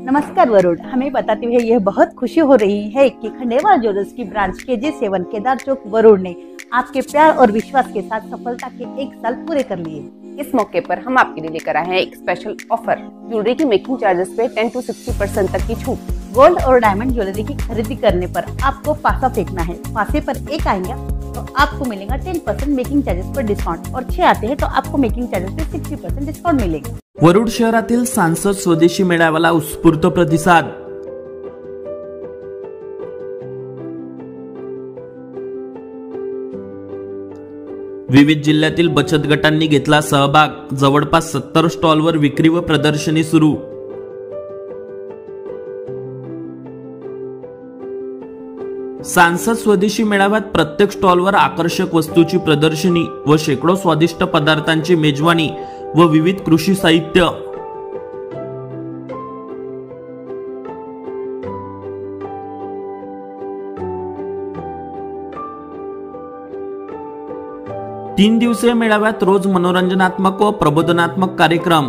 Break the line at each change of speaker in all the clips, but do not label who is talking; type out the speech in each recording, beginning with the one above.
नमस्कार वरुण, हमें बताते हुए यह बहुत खुशी हो रही है कि खंडेलवाल ज्वेलर्स की ब्रांच KG7 केदार चौक वरुण ने आपके प्यार और विश्वास के साथ सफलता के 1 साल पूरे कर लिए।
इस मौके पर हम आपके लिए लेकर आए हैं एक स्पेशल ऑफर। ज्वेलरी की मेकिंग चार्जेस पे 10 से 60% तक की छूट।
गोल्ड और डायमंड ज्वेलरी की खरीदी करने पर आपको पासा फेंकना है, पासे पर 1 आएगा तो आपको मिलेगा 10% मेकिंग चार्जेस पर डिस्काउंट और 6 आते हैं तो आपको मेकिंग चार्जेस पे 60% डिस्काउंट मिलेगा।
वरुड शहरातील सांसद स्वदेशी मेळाव्याला उत्स्फूर्त प्रतिसाद। विविध जिल्ह्यातील बचत गटांनी घेतला सहभाग। जवळपास 70 स्टॉलवर विक्री व प्रदर्शनी सुरू। सांसद स्वदेशी मेळाव्यात प्रत्येक स्टॉलवर आकर्षक वस्तूची प्रदर्शनी व शेकडो स्वादिष्ट पदार्थांची मेजवानी व विविध कृषी साहित्य। तीन दिवसीय मेळाव्यात रोज मनोरंजनात्मक व प्रबोधनात्मक कार्यक्रम।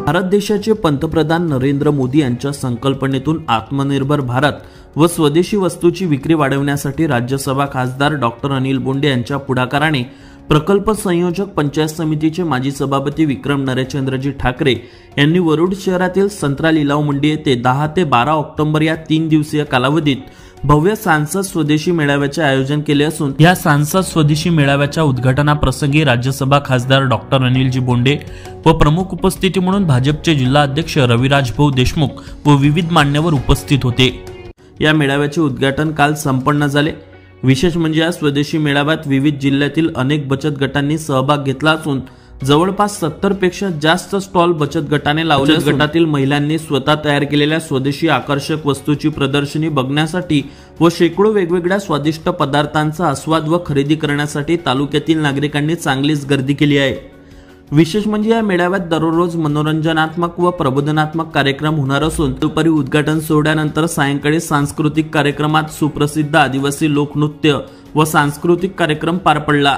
भारत देशाचे पंतप्रधान नरेंद्र मोदी यांच्या संकल्पनेतून आत्मनिर्भर भारत व स्वदेशी वस्तूची विक्री वाढवण्यासाठी राज्यसभा खासदार डॉक्टर अनिल बोंडे यांच्या पुढाकाराने प्रकल्प संयोजक पंचायत समितीचे माजी सभापती विक्रम नरेचंद्रजी ठाकरे यांनी वरुड शहरातील संत्रा लिलाव मंडी येथे 10 ते 12 ऑक्टोबर या 3 दिवसीय कालावधीत भव्य सांसद स्वदेशी मेळाव्याचे आयोजन केले असून या सांसद स्वदेशी मेळाव्याच्या उद्घाटनाप्रसंगी राज्यसभा खासदार डॉक्टर अनिलजी बोंडे व प्रमुख उपस्थिती म्हणून भाजपचे जिल्हा अध्यक्ष रविराज भाऊ देशमुख व विविध मान्यवर उपस्थित होते। या मेळाव्याचे उद्घाटन काल संपन्न झाले। विशेष म्हणजे या स्वदेशी मेळाव्यात विविध जिल्ह्यातील अनेक बचत गटांनी सहभाग घेतला असून जवळपास 70 पेक्षा जास्त स्टॉल बचत गटाने लावले। गटातील महिलांनी स्वतः तयार केलेल्या स्वदेशी आकर्षक वस्तूची प्रदर्शनी बघण्यासाठी व शेकडो वेगवेगळ्या स्वादिष्ट पदार्थांचा आस्वाद व खरेदी करण्यासाठी तालुक्यातील नागरिकांनी चांगलीच गर्दी केली आहे। विशेष म्हणजे या मेळाव्यात दररोज मनोरंजनात्मक व प्रबोधनात्मक कार्यक्रम होणार असून दुपारी उद्घाटन सोहळ्यानंतर सायंकाळी सांस्कृतिक कार्यक्रमात सुप्रसिद्ध आदिवासी लोकनृत्य व सांस्कृतिक कार्यक्रम पार पडला।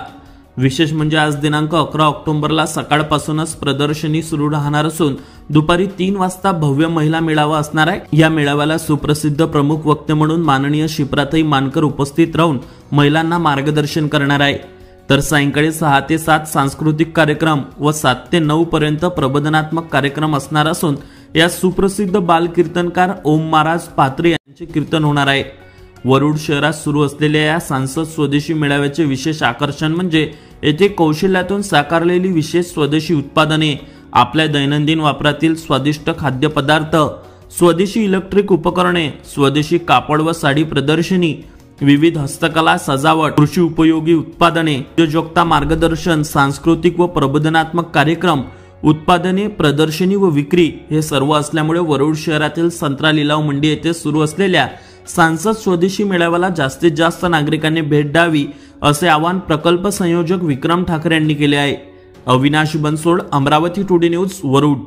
विशेष म्हणजे आज दिनांक 11 ऑक्टोबरला सकाळपासूनच प्रदर्शनी सुरू राहणार असून दुपारी 3 वाजता भव्य महिला मेळावा असणार आहे। या मेळाव्याला सुप्रसिद्ध प्रमुख वक्ते म्हणून माननीय शिप्राताई मानकर उपस्थित राहून महिलांना मार्गदर्शन करणार आहे। तर सायंकाळी 6 ते 7 सांस्कृतिक कार्यक्रम व 7 ते 9 पर्यंत प्रबोधनात्मक कार्यक्रम असणार असून या सुप्रसिद्ध बाल कीर्तनकार ओम महाराज पात्रे यांचे कीर्तन होणार आहे। वरुड शहरात सुरू असलेल्या या सांसद स्वदेशी मेळाव्याचे विशेष आकर्षण म्हणजे येथे कौशल्यातून साकारलेली विशेष स्वदेशी उत्पादने, आपल्या दैनंदिन वापरातील स्वादिष्ट खाद्यपदार्थ, स्वदेशी इलेक्ट्रिक उपकरणे, स्वदेशी कापड व साडी प्रदर्शनी, विविध हस्तकला, सजावट, कृषी उपयोगी उत्पादने, उद्योजकता मार्गदर्शन, सांस्कृतिक व प्रबोधनात्मक कार्यक्रम, उत्पादने, प्रदर्शनी व विक्री हे सर्व असल्यामुळे वरुड शहरातील संत्रा लिलाव मंडी येथे सुरू असलेल्या सांसद स्वदेशी मेळाव्याला जास्तीत जास्त नागरिकांनी भेट द्यावी असे आवाहन प्रकल्प संयोजक विक्रम ठाकरे यांनी केले आहे। Avinash Bansod, Amravati today news, Warud.